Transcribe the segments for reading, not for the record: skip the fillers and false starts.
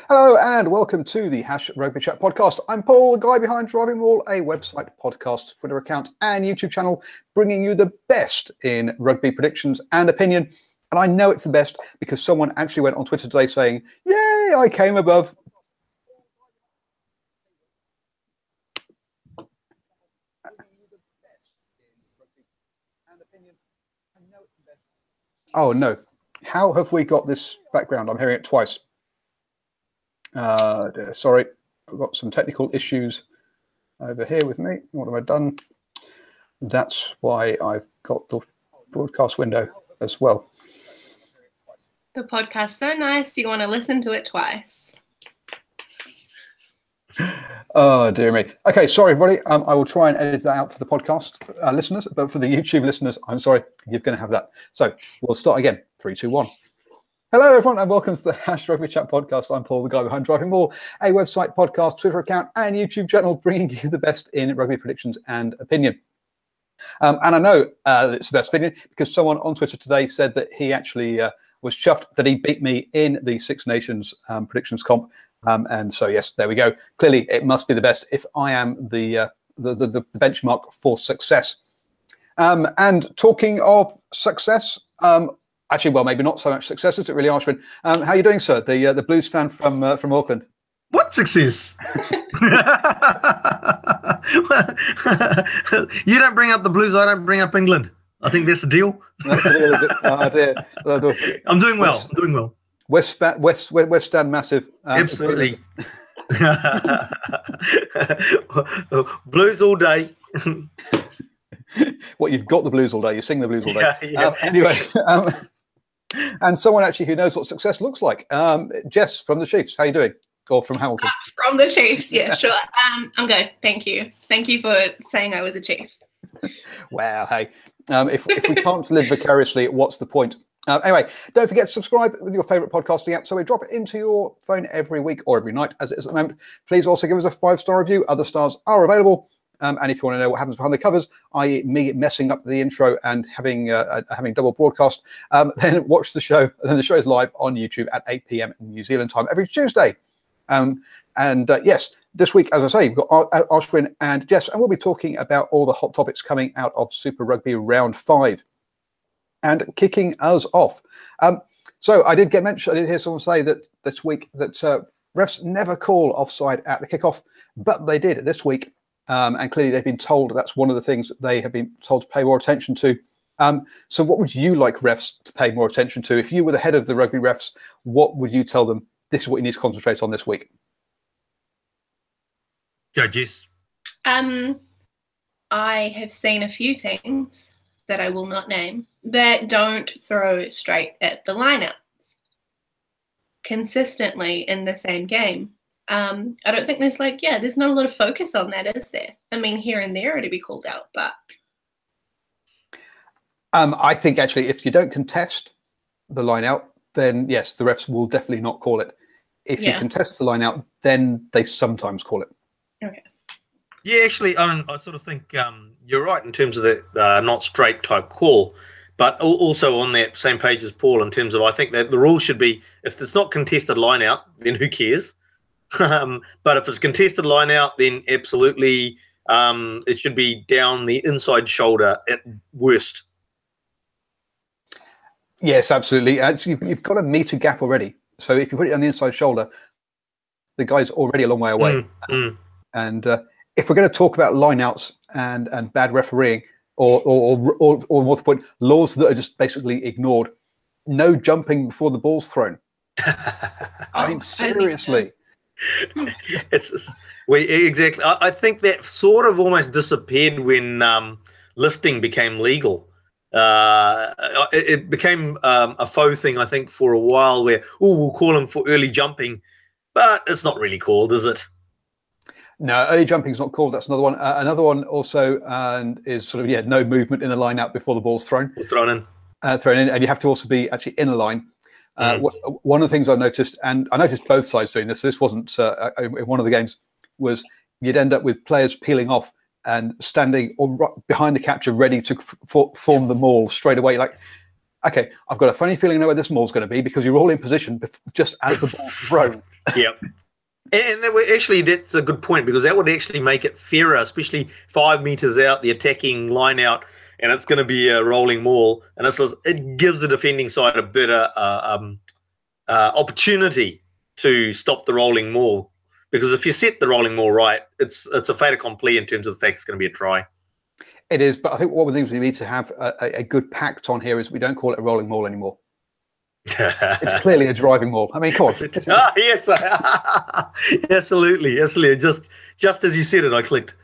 Hello and welcome to the Rugby Chat podcast. I'm Paul, the guy behind DrivingMaul, a website, podcast, Twitter account and YouTube channel, bringing you the best in rugby predictions and opinion. And I know it's the best because someone actually went on Twitter today saying, "Yay, I came above." Oh no, how have we got this background? I'm hearing it twice. Sorry, I've got some technical issues over here with me. What have I done? That's why I've got the broadcast window as well. The podcast's so nice, you want to listen to it twice. Oh, dear me. Okay, sorry, everybody. I will try and edit that out for the podcast listeners, but for the YouTube listeners, I'm sorry, you're going to have that. So we'll start again. 3, 2, 1. Hello, everyone, and welcome to the Rugby Chat podcast. I'm Paul, the guy behind DrivingMaul, a website, podcast, Twitter account, and YouTube channel, bringing you the best in rugby predictions and opinion. And I know it's the best opinion because someone on Twitter today said that he actually was chuffed that he beat me in the Six Nations predictions comp. And so, yes, there we go. Clearly, it must be the best if I am the benchmark for success. And talking of success, actually, well, maybe not so much success, is it really, Ashwin? How are you doing, sir? The Blues fan from Auckland. What success? You don't bring up the Blues, I don't bring up England. I think that's the deal. That's the deal, is it? Oh, dear. I'm doing well. I'm doing well. West Stand massive. Absolutely. Blues all day. What, you've got the Blues all day? You sing the Blues all day. Yeah. Anyway. And someone actually who knows what success looks like. Jess from the Chiefs, how you doing? Or from Hamilton? From the Chiefs, yeah, sure. I'm good, thank you. Thank you for saying I was a Chiefs. Well, hey, if we can't live vicariously, what's the point? Anyway, don't forget to subscribe with your favourite podcasting app so we drop it into your phone every week or every night, as it is at the moment. Please also give us a 5-star review. Other stars are available. And if you want to know what happens behind the covers, i.e. me messing up the intro and having double broadcast, then watch the show. And then the show is live on YouTube at 8 p.m. New Zealand time every Tuesday. Yes, this week, as I say, we've got Ashwin and Jess, and we'll be talking about all the hot topics coming out of Super Rugby Round 5. And kicking us off. So I did hear someone say that this week that refs never call offside at the kickoff, but they did this week. And clearly they've been told that's one of the things that they have been told to pay more attention to. So what would you like refs to pay more attention to? If you were the head of the rugby refs, what would you tell them? This is what you need to concentrate on this week. Go, Jess. I have seen a few teams that I will not name that don't throw straight at the lineouts consistently in the same game. I don't think there's not a lot of focus on that, is there? I mean, here and there it'd be called out, but I think actually if you don't contest the line out, then yes, the refs will definitely not call it. If you contest the line out, then they sometimes call it. Okay. Yeah, actually, I sort of think you're right in terms of the not straight type call, but also on that same page as Paul in terms of I think that the rule should be if it's not contested line out, then who cares? But if it's contested line out, then absolutely it should be down the inside shoulder at worst. Yes, absolutely. You've got a metre gap already. So if you put it on the inside shoulder, the guy's already a long way away. And if we're going to talk about lineouts and bad refereeing or more to the point, laws that are just basically ignored, no jumping before the ball's thrown. I mean, seriously. Exactly. I think that sort of almost disappeared when lifting became legal. It became a faux thing, I think, for a while where we'll call him for early jumping, but it's not really called, is it? No, early jumping is not called. That's another one. Another one also is sort of no movement in the line out before the ball's thrown. Thrown in, and you have to also be actually in a line. One of the things I noticed, and I noticed both sides doing this, this wasn't in one of the games, was you'd end up with players peeling off and standing behind the catcher ready to form the maul straight away. Like, okay, I've got a funny feeling I know where this maul's going to be because you're all in position just as the ball's thrown. Yep. And actually, that's a good point, because that would actually make it fairer, especially 5 meters out, the attacking line out, and it's going to be a rolling maul, and it gives the defending side a better opportunity to stop the rolling maul. Because if you set the rolling maul right, it's a fait accompli in terms of the fact it's going to be a try. It is, but I think one of the things we need to have a good pact on here is we don't call it a rolling maul anymore. It's clearly a driving maul. I mean, of course. Yes, absolutely. Just as you said it, I clicked.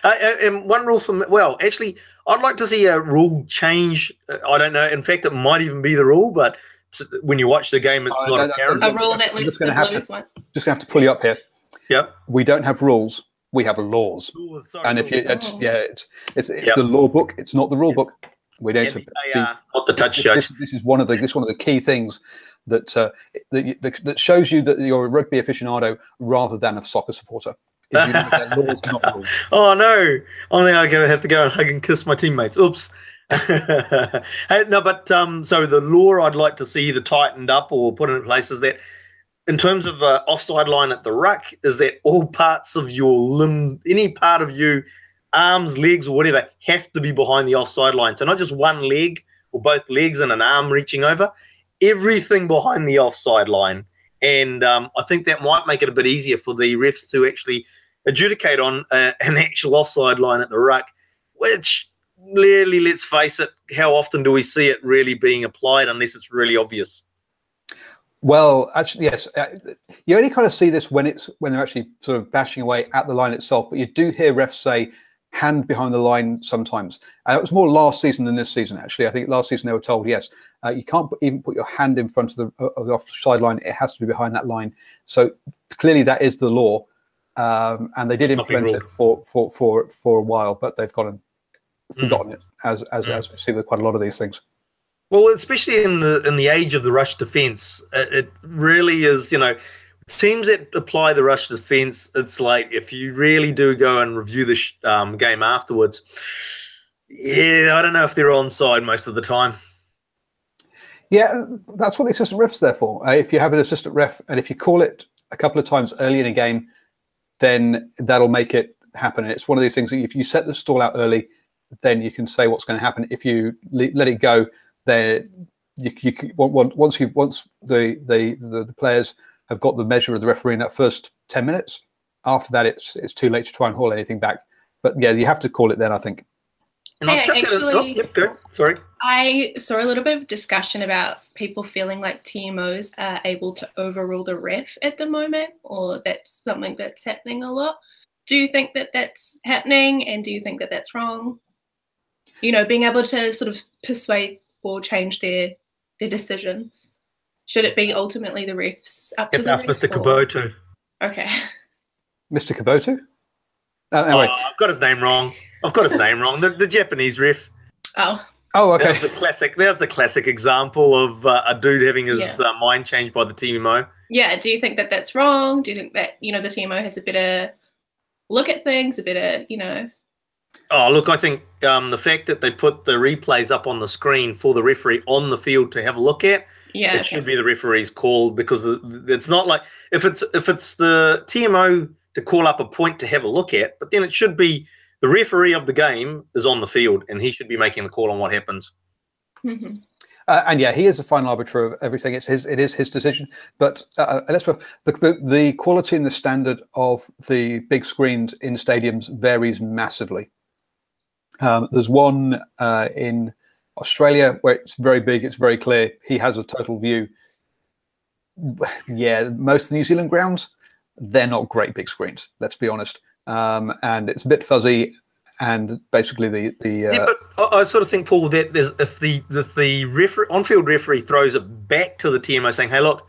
And one rule from actually, I'd like to see a rule change. I don't know. In fact, it might even be the rule, but when you watch the game, it's not apparent. A rule that lets the blues one. Just gonna have to pull you up here. Yep. We don't have rules. We have laws. And if you, it's the law book. It's not the rule book. We don't. Not the touch judge. This is one of the key things that that shows you that you're a rugby aficionado rather than a soccer supporter. Is you know that laws, not rules. Oh no! I think I'm gonna have to go and hug and kiss my teammates. Oops. Hey, no, but so the law I'd like to see either tightened up or put in place is that, in terms of offside line at the ruck, is that all parts of your limb, any part of you, arms, legs, or whatever, have to be behind the offside line. So not just one leg or both legs and an arm reaching over, everything behind the offside line. And I think that might make it a bit easier for the refs to actually adjudicate on an actual offside line at the ruck, which clearly, let's face it, how often do we see it really being applied unless it's really obvious? Well, actually, yes. You only kind of see this when they're actually sort of bashing away at the line itself, but you do hear refs say hand behind the line sometimes. It was more last season than this season, actually. I think last season they were told, yes, you can't even put your hand in front of the offside line. It has to be behind that line. So clearly that is the law, and they did implement it for a while, but they've forgotten it, as we see with quite a lot of these things. Well, especially in the age of the rush defence, it really is, teams that apply the rush defence, it's like if you really do go and review the game afterwards, I don't know if they're onside most of the time. Yeah, that's what the assistant ref's there for. If you have an assistant ref, and if you call it a couple of times early in a game, then that'll make it happen. And it's one of these things that if you set the stall out early, then you can say what's going to happen. If you let it go, then once the players have got the measure of the referee in that first 10 minutes. After that, it's too late to try and haul anything back. But yeah, you have to call it then, I think. Sorry. I saw a little bit of discussion about people feeling like TMOs are able to overrule the ref at the moment, or that's something that's happening a lot. Do you think that that's happening, and do you think that that's wrong? Being able to sort of persuade or change their decisions. Should it be ultimately the refs up to the refs? Mr. Kaboto. Okay. Mr. Kaboto? Anyway. I've got his name wrong. The Japanese ref. Oh, okay. There's the classic example of a dude having his mind changed by the TMO. Yeah. Do you think that that's wrong? Do you think that, the TMO has a better look at things, a better, Oh, look, I think the fact that they put the replays up on the screen for the referee on the field to have a look at, it should be the referee's call, because it's not like if it's the TMO to call up a point to have a look at, but then it should be the referee of the game is on the field and he should be making the call on what happens. Mm-hmm. And yeah, he is the final arbiter of everything. It is his decision. But the quality and the standard of the big screens in stadiums varies massively. There's one in Australia where it's very big, it's very clear. He has a total view. Yeah, most of the New Zealand grounds, they're not great big screens, let's be honest. And it's a bit fuzzy. And basically but I sort of think, Paul, that if the on-field referee throws it back to the TMO saying, hey, look,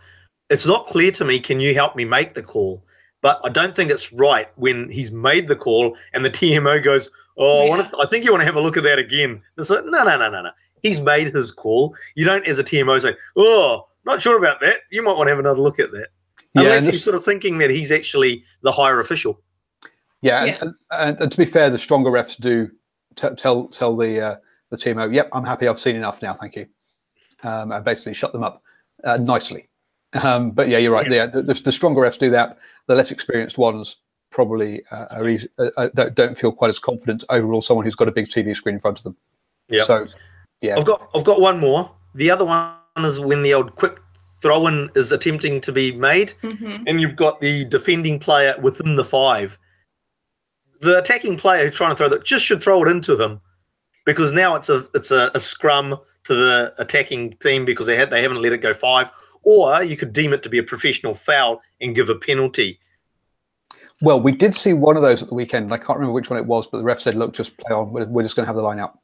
it's not clear to me, can you help me make the call? But I don't think it's right when he's made the call and the TMO goes, I think you want to have a look at that again. It's like, no. He's made his call. You don't, as a TMO, say, not sure about that. You might want to have another look at that. Unless he's sort of thinking that he's actually the higher official. Yeah. And to be fair, the stronger refs do tell the TMO, yep, I'm happy, I've seen enough now, thank you. And basically shut them up nicely. But yeah, you're right. Yeah, the stronger refs do that. The less experienced ones probably don't feel quite as confident overall. Someone who's got a big TV screen in front of them. Yeah. So, yeah. I've got one more. The other one is when the old quick throw-in is attempting to be made, and you've got the defending player within the 5. The attacking player who's trying to throw that just should throw it into them, because now it's a scrum to the attacking team because they haven't let it go 5. Or you could deem it to be a professional foul and give a penalty. Well, we did see one of those at the weekend. I can't remember which one it was, but the ref said, "Look, just play on. We're just going to have the line out."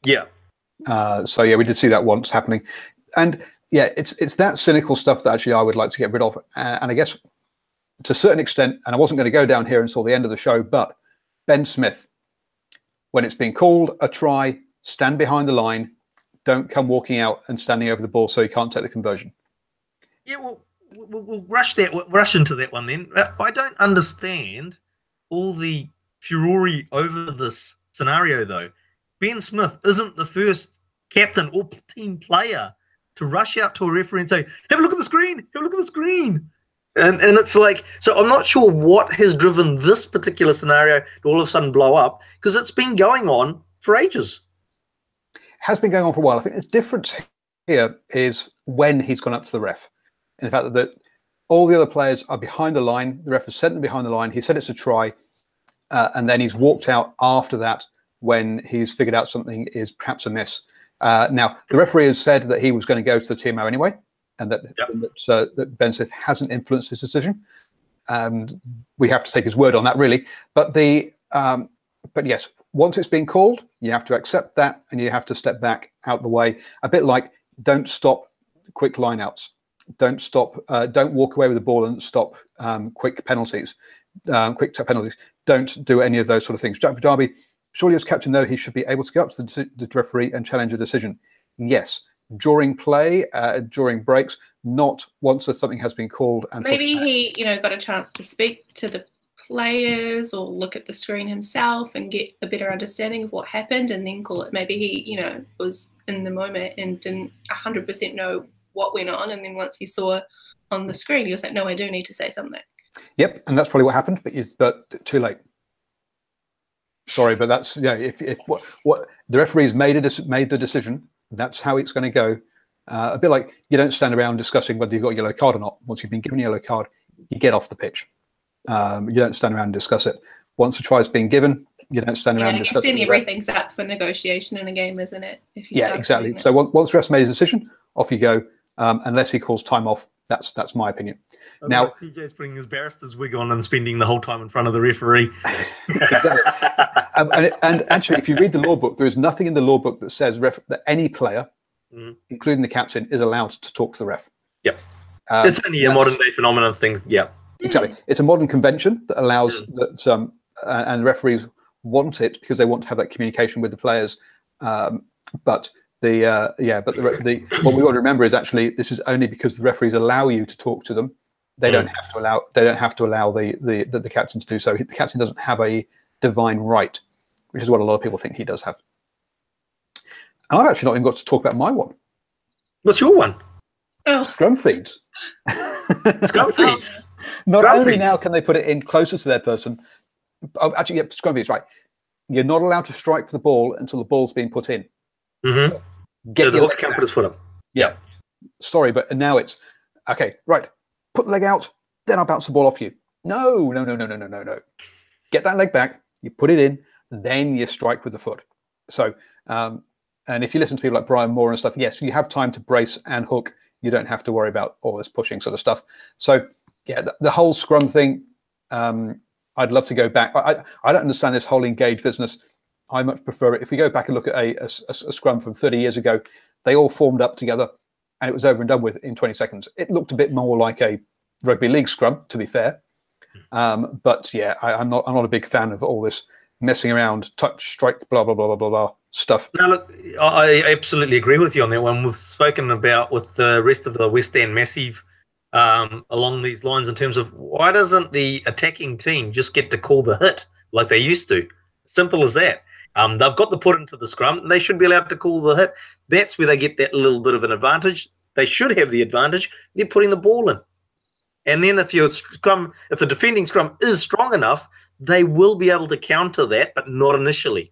Yeah. So yeah, we did see that once happening, and yeah, it's that cynical stuff that actually I would like to get rid of. And I guess to a certain extent, and I wasn't going to go down here until the end of the show, but Ben Smith, when it's been called a try, stand behind the line, don't come walking out and standing over the ball so you can't take the conversion. Yeah, well, we'll rush into that one then. I don't understand all the furore over this scenario, though. Ben Smith isn't the first captain or team player to rush out to a referee and say, "Have a look at the screen, have a look at the screen." And it's like, so I'm not sure what has driven this particular scenario to all of a sudden blow up, because it's been going on for ages. It has been going on for a while. I think the difference here is when he's gone up to the ref. In the fact that all the other players are behind the line, the ref has sent them behind the line, he said it's a try, and then he's walked out after that when he's figured out something is perhaps amiss. Now, the referee has said that he was going to go to the TMO anyway, and that Ben Smith hasn't influenced his decision. We have to take his word on that, really. But yes, once it's been called, you have to accept that, and you have to step back out the way. A bit like, don't stop quick lineouts. Don't walk away with the ball and stop quick penalties, quick penalties. Don't do any of those sort of things. Jack Darby, surely as captain, though, he should be able to go up to the referee and challenge a decision. Yes, during play, during breaks, not once something has been called. And maybe he, got a chance to speak to the players or look at the screen himself and get a better understanding of what happened and then call it. Maybe he, was in the moment and didn't 100% know what went on, and then once he saw on the screen, he was like, "No, I do need to say something." Yep, and that's probably what happened, but too late. Sorry, but that's if what the referee's made the decision, that's how it's going to go. A bit like, you don't stand around discussing whether you've got a yellow card or not. Once you've been given a yellow card, you get off the pitch. You don't stand around and discuss it. Once the try's been given, you don't stand around and discuss it. Then everything's up for negotiation in a game, isn't it? Yeah, exactly. So once the ref's made his decision, off you go. Unless he calls time off, that's my opinion. Now, PJ's putting his barrister's wig on and spending the whole time in front of the referee. Exactly. And actually, if you read the law book, there is nothing in the law book that says that any player, including the captain, is allowed to talk to the ref. Yep. It's only a modern day phenomenon thing. Yeah. Exactly. It's a modern convention that allows that, and referees want it because they want to have that communication with the players. But what we want to remember is actually this is only because the referees allow you to talk to them. They don't have to allow. They don't have to allow the captain to do so. The captain doesn't have a divine right, which is what a lot of people think he does have. And I've actually not even got to talk about my one. What's your one? Oh. Scrum feeds. Scrum feeds. Not only now can they put it in closer to their person. Actually, scrum feeds, right. You're not allowed to strike the ball until the ball's being put in. So the hooker can put his foot up. Yeah. Sorry, but now it's, okay, right. Put the leg out, then I'll bounce the ball off you. No. Get that leg back, you put it in, then you strike with the foot. So, and if you listen to people like Brian Moore and stuff, yes, you have time to brace and hook. You don't have to worry about all this pushing sort of stuff. So, yeah, the whole scrum thing, I'd love to go back. I don't understand this whole engage business. I much prefer it. If we go back and look at a scrum from 30 years ago, they all formed up together and it was over and done with in 20 seconds. It looked a bit more like a rugby league scrum, to be fair. But yeah, I'm not a big fan of all this messing around, touch, strike, blah, blah, blah, blah, blah, blah stuff. No, look, I absolutely agree with you on that one. We've spoken about with the rest of the West End Massive along these lines in terms of why doesn't the attacking team just get to call the hit like they used to? Simple as that. They've got the put into the scrum. They should be allowed to call the hit. That's where they get that little bit of an advantage. they should have the advantage. They're putting the ball in. And then if the defending scrum is strong enough, they will be able to counter that, but not initially,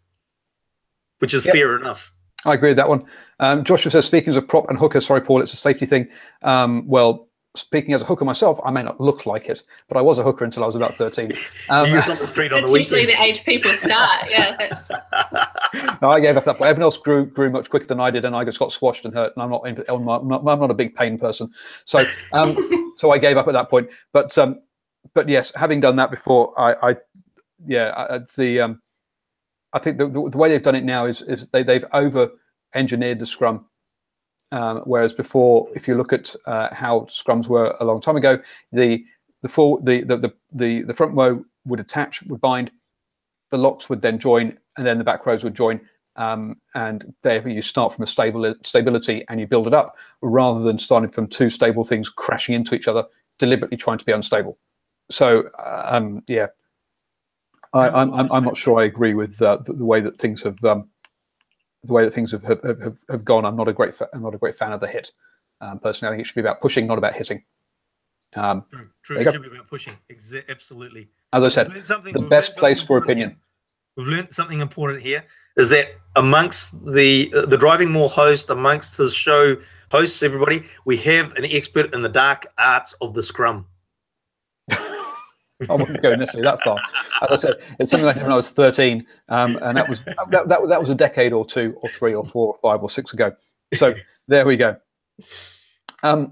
which is fair enough. I agree with that one. Joshua says, speaking as a prop and hooker, sorry, Paul, it's a safety thing. Well, speaking as a hooker myself, I may not look like it, but I was a hooker until I was about 13. You used on the street on the That's usually the age people start. Yeah, that's... No, I gave up that point. Everyone else grew much quicker than I did, and I just got squashed and hurt. And I'm not a big pain person, so so I gave up at that point. But yes, having done that before, I think the way they've done it now is they've over-engineered the scrum. Whereas before, if you look at how scrums were a long time ago, the front row would attach, would bind, the locks would then join, and then the back rows would join, and there you start from a stability and you build it up, rather than starting from two stable things crashing into each other, deliberately trying to be unstable. So yeah, I'm not sure I agree with the way that things have. The way that things have gone, I'm not a great fan of the hit. Personally, I think it should be about pushing, not about hitting. True. It should be about pushing. Hosts. As I said, the best place for opinion. We've learned something important here, is that amongst the DrivingMaul host, amongst his show hosts, everybody, we have an expert in the dark arts of the scrum. I wouldn't go necessarily that far. As I said, it's something I did when I was 13, and that was a decade or two, or three, or four, or five, or six ago. So there we go. So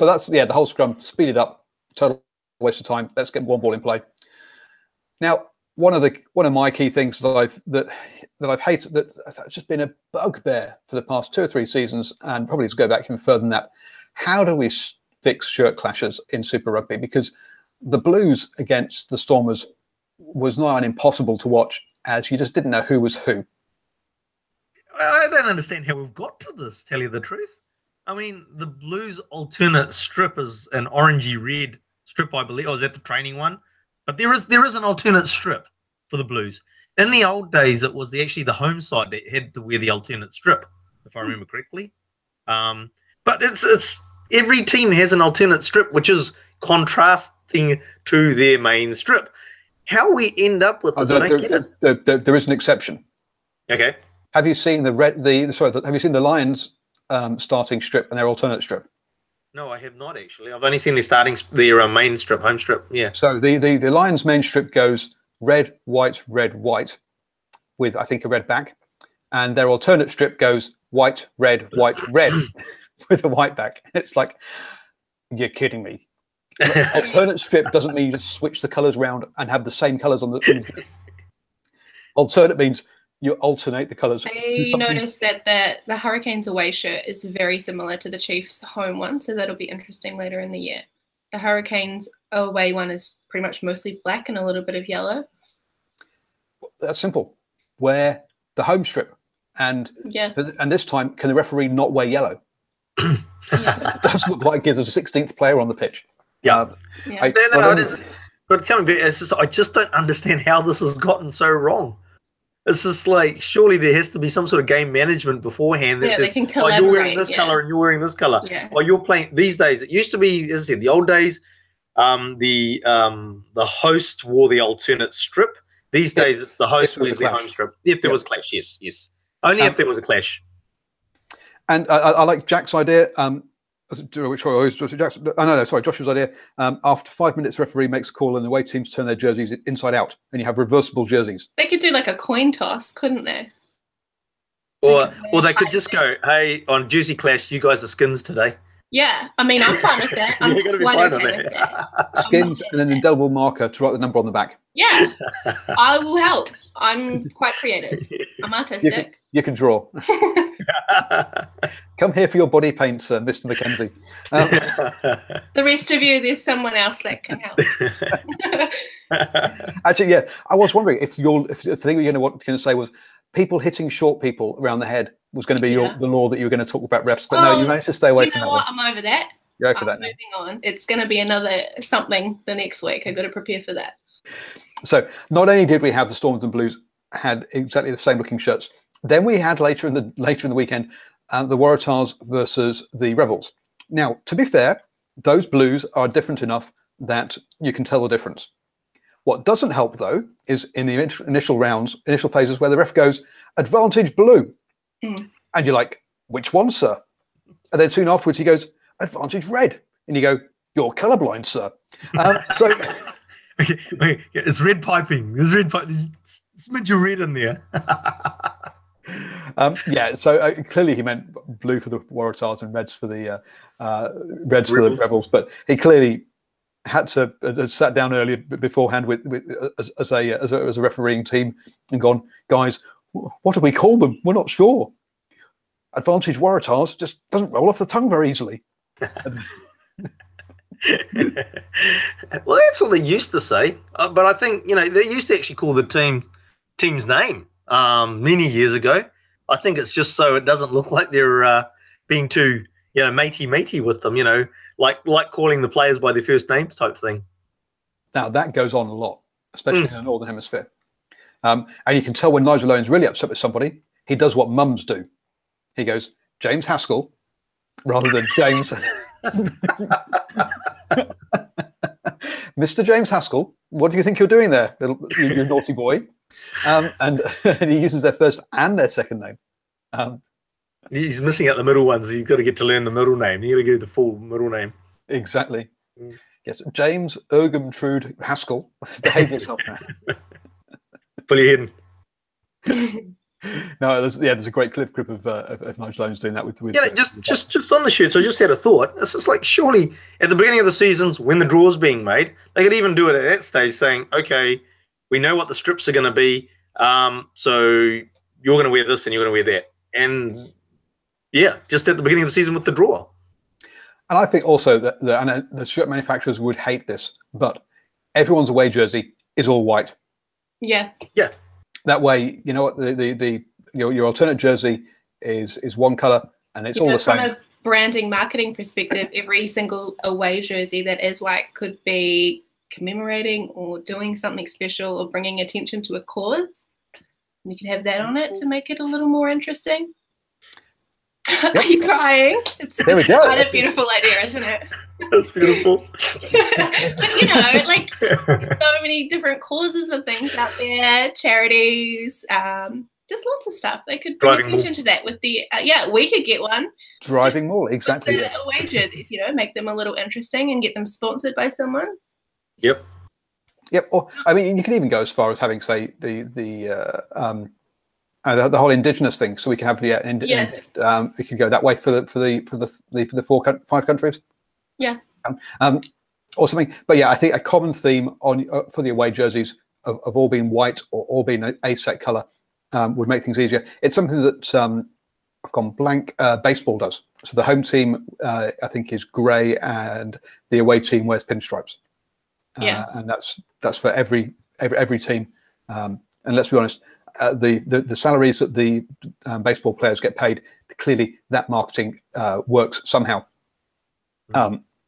that's the whole scrum. Speed it up. Total waste of time. Let's get one ball in play. Now, one of my key things that I've hated, that's just been a bugbear for the past 2 or 3 seasons, and probably to go back even further than that. How do we fix shirt clashes in Super Rugby? Because the Blues against the Stormers was nigh on impossible to watch, as you just didn't know who was who. I don't understand how we've got to this, tell you the truth. I mean, the Blues alternate strip is an orangey red strip, I believe. Or is that the training one? But there is an alternate strip for the Blues. In the old days, it was actually the home side that had to wear the alternate strip, if I remember correctly. But it's every team has an alternate strip, which is contrasting to their main strip. How we end up with this? There is an exception. Okay. Have you seen have you seen the Lions starting strip and their alternate strip? No, I have not actually. I've only seen their main strip, home strip. Yeah. So the Lions main strip goes red, white, with I think a red back, and their alternate strip goes white, red, with a white back. It's like, you're kidding me. Alternate strip doesn't mean you just switch the colours around and have the same colours on the alternate means you alternate the colours. I noticed that the Hurricanes away shirt is very similar to the Chiefs home one, so that'll be interesting later in the year. The Hurricanes away one is pretty much mostly black and a little bit of yellow. That's simple. Wear the home strip, and this time, can the referee not wear yellow? It does look like there's a 16th player on the pitch. But coming back, it's just, I just don't understand how this has gotten so wrong. It's just like, surely there has to be some sort of game management beforehand that says, they can collaborate, you're wearing this color and you're wearing this color. While you're playing these days, it used to be, as I said, the old days, the host wore the alternate strip. These days, it's the host wears the home strip. If there was clash, yes. Only if there was a clash. And I like Jack's idea. Joshua's idea. After 5 minutes, referee makes a call and the away teams turn their jerseys inside out, and you have reversible jerseys. They could do like a coin toss, couldn't they? Or they could just go, hey, on Jersey Clash, you guys are skins today. Yeah, I mean, I'm fine with that. I'm quite okay with that. Skins and an indelible marker to write the number on the back. Yeah, I will help. I'm quite creative. I'm artistic. You can draw. Come here for your body paint, Mr. Mackenzie. The rest of you, there's someone else that can help. Actually, yeah, I was wondering if the thing you're going to say was people hitting short people around the head was going to be the law that you were going to talk about refs, but no, you managed to stay away from that. I'm over that. You're over that. Moving on. It's going to be another something the next week. I've got to prepare for that. So not only did we have the Storms and Blues had exactly the same looking shirts, then we had later in the weekend the Waratahs versus the Rebels. Now, to be fair, those blues are different enough that you can tell the difference. What doesn't help, though, is in the initial phases where the ref goes, advantage blue. And you're like, which one, sir? And then soon afterwards he goes, advantage red. And you go, you're colourblind, sir. So okay, it's red piping. There's red pipe. There's a smidge of red in there. yeah, so clearly he meant blue for the Waratahs and reds for the Rebels. But he clearly had to sat down earlier beforehand as a refereeing team and gone, guys, what do we call them? We're not sure. Advantage Waratahs just doesn't roll off the tongue very easily. Well, that's what they used to say, but I think they used to actually call the team's name many years ago. I think it's just so it doesn't look like they're being too matey with them, like calling the players by their first names type thing. Now that goes on a lot, especially in the Northern Hemisphere, and you can tell when Nigel Owen's really upset with somebody, he does what mums do. He goes, James Haskell, rather than James. Mr. James Haskell, what do you think you're doing there, you naughty boy? And he uses their first and their second name. He's missing out the middle ones. You've got to get to learn the middle name. You've got to get the full middle name. Exactly. Yes, James Ergumtrude Haskell. Behave yourself now. Pull your head in. No, there's a great clip of Nigel Owens doing that with just on the shoots. I just had a thought. It's just like, surely at the beginning of the seasons when the draw's being made, they could even do it at that stage, saying, okay, we know what the strips are going to be, so you're going to wear this and you're going to wear that, and yeah, just at the beginning of the season with the draw. And I think also that the shirt manufacturers would hate this, but everyone's away jersey is all white. Yeah. That way, you know what, your alternate jersey is one color and it's all the same. From a branding marketing perspective, every single away jersey that is white could be commemorating or doing something special or bringing attention to a cause. And you could have that on it to make it a little more interesting. Yep. Are you crying? There we go. Quite a beautiful idea, isn't it? That's beautiful. But like so many different causes of things out there, charities, just lots of stuff. They could bring attention to that with the we could get one. DrivingMaul, exactly. The away jerseys, make them a little interesting and get them sponsored by someone. Yep. Or I mean, you can even go as far as having, say, the whole Indigenous thing, so we can have we can go that way for the 5 countries. Yeah. Or something. But yeah, I think a common theme for the away jerseys of all being white or all being a set color would make things easier. It's something that I've gone blank. Baseball does. So the home team I think is grey and the away team wears pinstripes. And that's for every team. And let's be honest, the salaries that the baseball players get paid, clearly that marketing works somehow.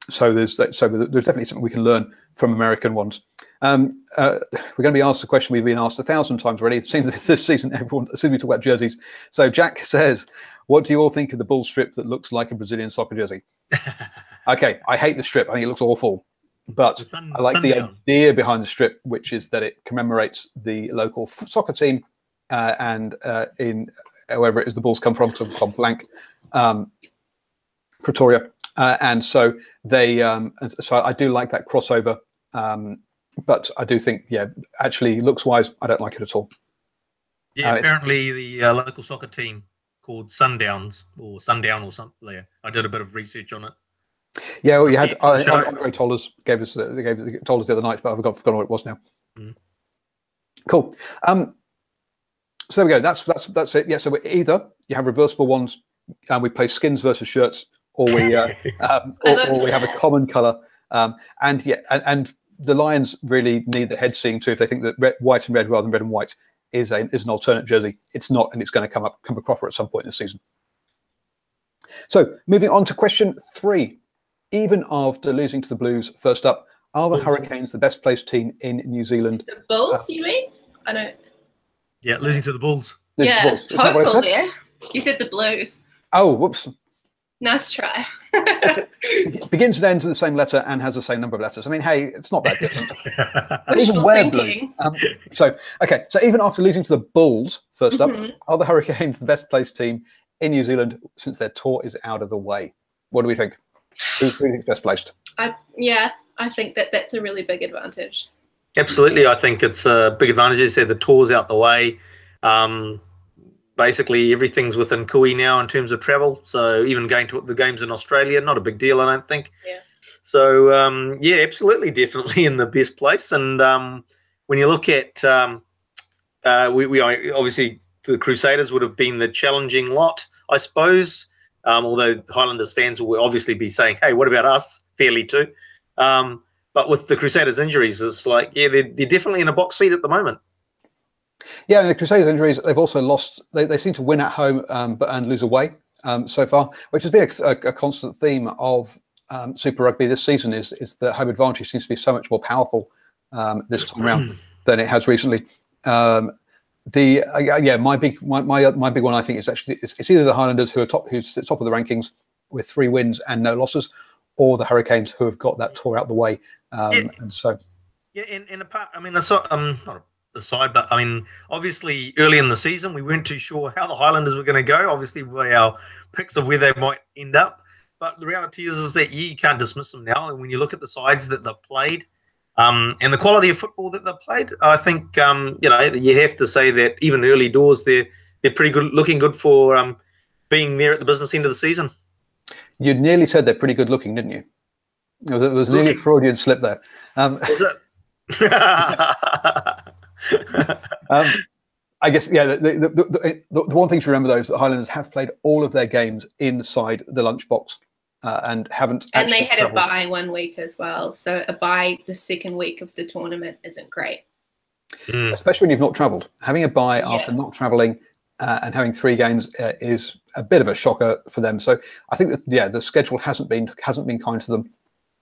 So there's definitely something we can learn from American ones. We're going to be asked a question we've been asked 1,000 times already. It seems that this season everyone, as soon as we talk about jerseys. So Jack says, what do you all think of the bull strip that looks like a Brazilian soccer jersey? Okay, I hate the strip. I think it looks awful. But I like the idea behind the strip, which is that it commemorates the local soccer team and in wherever it is the Bulls come from, so it's called blank, Pretoria. And so so I do like that crossover. But I do think, actually looks-wise, I don't like it at all. Yeah, apparently the local soccer team called Sundowns or Sundown or something there. I did a bit of research on it. Yeah, well, you had Andre told us the other night, but I've forgotten what it was now. Cool. So there we go. That's it. Yeah. So either you have reversible ones, and we play skins versus shirts, or we or we have a common color. And the Lions really need the head seeing too if they think that white and red rather than red and white is an alternate jersey. It's not, and it's going to come a cropper at some point in the season. So moving on to question 3. Even after losing to the Blues, first up, are the Hurricanes the best placed team in New Zealand? The Bulls, you mean? I don't. Yeah, losing to the Bulls. Hopeful there. You said the Blues. Oh, whoops. Nice try. It begins and ends with the same letter and has the same number of letters. I mean, hey, it's not that different. Wishful thinking. So even after losing to the Bulls, first up, are the Hurricanes the best placed team in New Zealand since their tour is out of the way? What do we think? Who do you think is best placed? I think that's a really big advantage. Absolutely. I think it's a big advantage. As I said, the tour's out the way. Basically, everything's within Kui now in terms of travel. So even going to the games in Australia, not a big deal, I don't think. Yeah. So, absolutely, definitely in the best place. And when you look at, we obviously, the Crusaders would have been the challenging lot, I suppose, although Highlanders fans will obviously be saying, hey, what about us? Fairly too. But with the Crusaders' injuries, it's like, they're definitely in a box seat at the moment. Yeah, and the Crusaders' injuries, they've also lost. They seem to win at home and lose away so far, which has been a constant theme of Super Rugby this season. Is the home advantage seems to be so much more powerful this time around than it has recently. My big one, I think, is actually it's either the Highlanders who's at top of the rankings with 3 wins and no losses, or the Hurricanes who have got that tour out the way. And so, in a part, I mean, not aside, but I mean, obviously early in the season we weren't too sure how the Highlanders were going to go, obviously by our picks of where they might end up, but the reality is that you can't dismiss them now. And when you look at the sides that they've played and the quality of football that they've played, I think you have to say that even early doors they're pretty good, looking good for being there at the business end of the season. You nearly said they're pretty good looking, didn't you? There was nearly a Freudian slip there. Was it? I guess, the one thing to remember, though, is that the Highlanders have played all of their games inside the lunchbox and haven't actually And they had travelled. a bye 1 week as well. So a bye the second week of the tournament isn't great. Especially when you've not travelled. Having a bye after not travelling and having 3 games is a bit of a shocker for them. So I think that, the schedule hasn't been kind to them,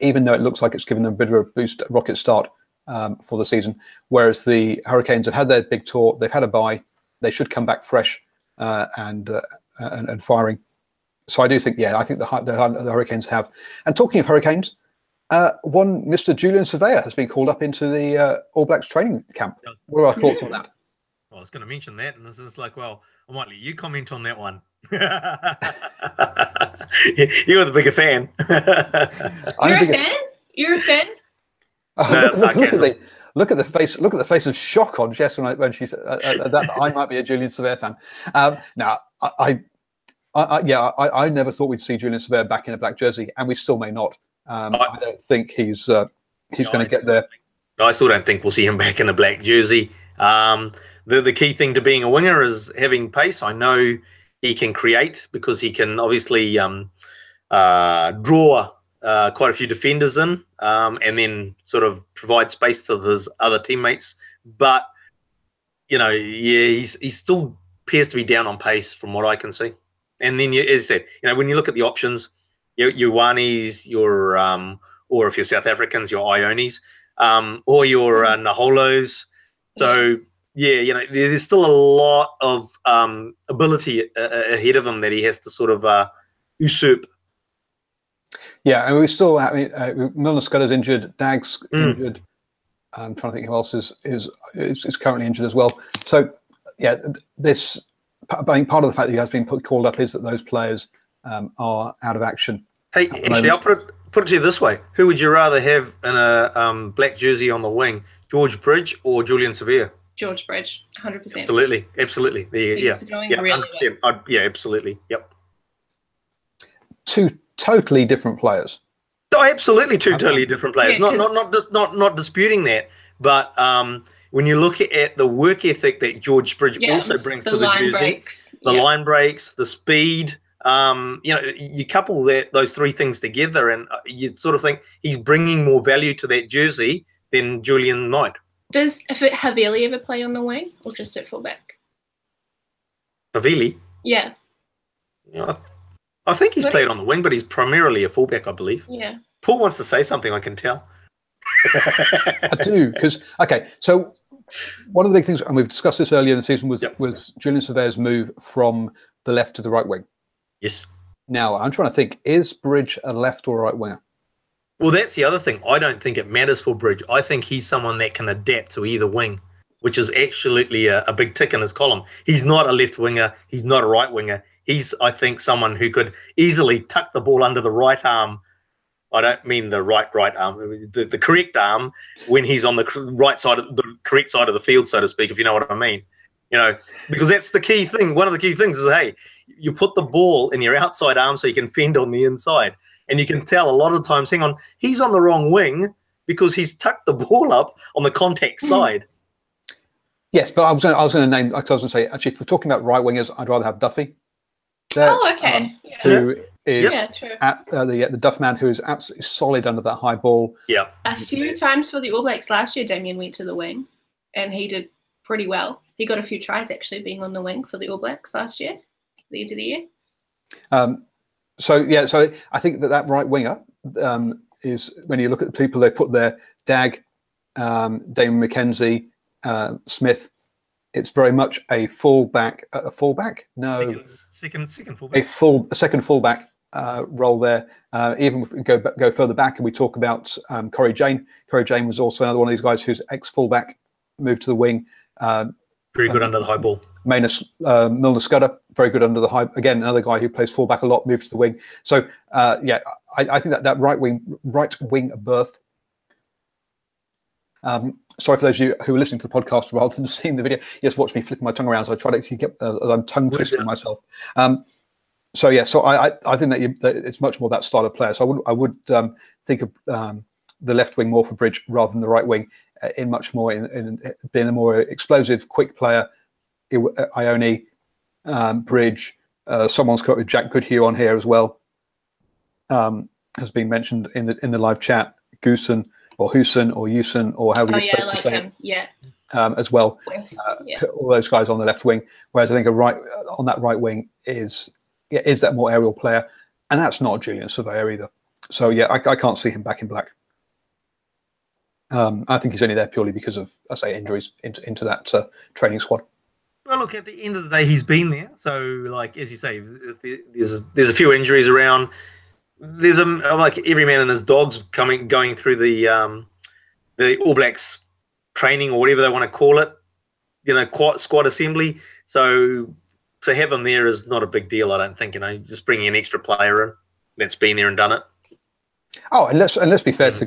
even though it looks like it's given them a bit of a boost, rocket start for the season. Whereas the Hurricanes have had their big tour, they've had a bye, they should come back fresh and firing. So I do think, I think the Hurricanes have. And talking of Hurricanes, one Mr. Julian Surveyor has been called up into the All Blacks training camp. What are our thoughts on that? I was going to mention that, and this is like, well, I might let you comment on that one. You're the bigger fan. You're a fan? Look at the face of shock on Jess when she said that I might be a Julian Surveyor fan. Now, I never thought we'd see Julian Surveyor back in a black jersey, and we still may not. I don't think he's going to get there. I still don't think we'll see him back in a black jersey. The key thing to being a winger is having pace. I know he can create because he can obviously draw quite a few defenders in and then sort of provide space to his other teammates. But, he still appears to be down on pace from what I can see. And then, as I said, when you look at the options, your Wanis, or if you're South Africans, your Ionis, or your Naholos. So, there's still a lot of ability ahead of him that he has to sort of usurp. Yeah, and we still have Milner Scudder's injured, Dag's injured. I'm trying to think who else is currently injured as well. So, this I think part of the fact that he has been called up is that those players are out of action. Hey, actually, I'll put it to you this way: who would you rather have in a black jersey on the wing, George Bridge or Julian Surveyor? George Bridge, 100%. Absolutely. He's doing really well. Absolutely. Yep. 2 totally different players. No, absolutely, 2 totally different players. Not disputing that, but when you look at the work ethic that George Bridge also brings to the jersey, line breaks, the speed, you couple those 3 things together, and you sort of think he's bringing more value to that jersey than Julian might. Does Havili ever play on the wing or just at fullback? Havili? Yeah. I think he's played on the wing, but he's primarily a fullback, I believe. Yeah. Paul wants to say something, I can tell. I do, because, so one of the big things, and we've discussed this earlier in the season, was Julian Surveyor's move from the left to the right wing. Yes. Now, I'm trying to think, is Bridge a left or right winger? Well, that's the other thing. I don't think it matters for Bridge. I think he's someone that can adapt to either wing, which is absolutely a big tick in his column. He's not a left winger. He's not a right winger. He's, I think, someone who could easily tuck the ball under the right arm. I don't mean the right arm, the correct arm when he's on the right side of the correct side of the field, so to speak, if you know what I mean. You know, because that's the key thing. One of the key things is, hey, you put the ball in your outside arm so you can fend on the inside. And you can tell a lot of times, hang on, he's on the wrong wing because he's tucked the ball up on the contact side. Yes, but I was going to name, I was going to say, actually, if we're talking about right wingers, I'd rather have Duffy. Oh, okay. Who is true. The Duff man, who is absolutely solid under that high ball. Yeah. A few times for the All Blacks last year, Damien went to the wing, and he did pretty well. He got a few tries, actually, being on the wing for the All Blacks last year, the end of the year. So I think that right winger is, when you look at the people they put there, Dag, Damon McKenzie, Smith, it's very much a fullback. A fullback? No, second fullback. A second fullback role there. Even if we go further back and we talk about Corey Jane. Corey Jane was also another one of these guys who's ex-fullback, moved to the wing. Very good under the high ball. Milner Scudder, very good under the high. Again, another guy who plays fullback a lot, moves to the wing. So I think that right wing berth. Sorry for those of you who are listening to the podcast rather than seeing the video. Yes, watch me flipping my tongue around. So I try to get I'm tongue twisting myself. So I think that it's much more that style of player. So I would think of the left wing more for Bridge rather than the right wing, in much more in being a more explosive, quick player. Ione, Bridge, someone's got with Jack Goodhue on here as well. Has been mentioned in the live chat. Goosen or Hoosen or Yusen or however you're supposed to say him. Yeah. As well. Yes. Put all those guys on the left wing, whereas I think on that right wing is that more aerial player, and that's not Julian Surveyor either. So I can't see him back in black. I think he's only there purely because of, I say, injuries into that training squad. Well, look, at the end of the day, he's been there. So, like, as you say, there's a few injuries around. There's like every man and his dog's going through the All Blacks training or whatever they want to call it, squad assembly. So to have him there is not a big deal, I don't think. Just bringing an extra player in that's been there and done it. Oh, and let's be fair to the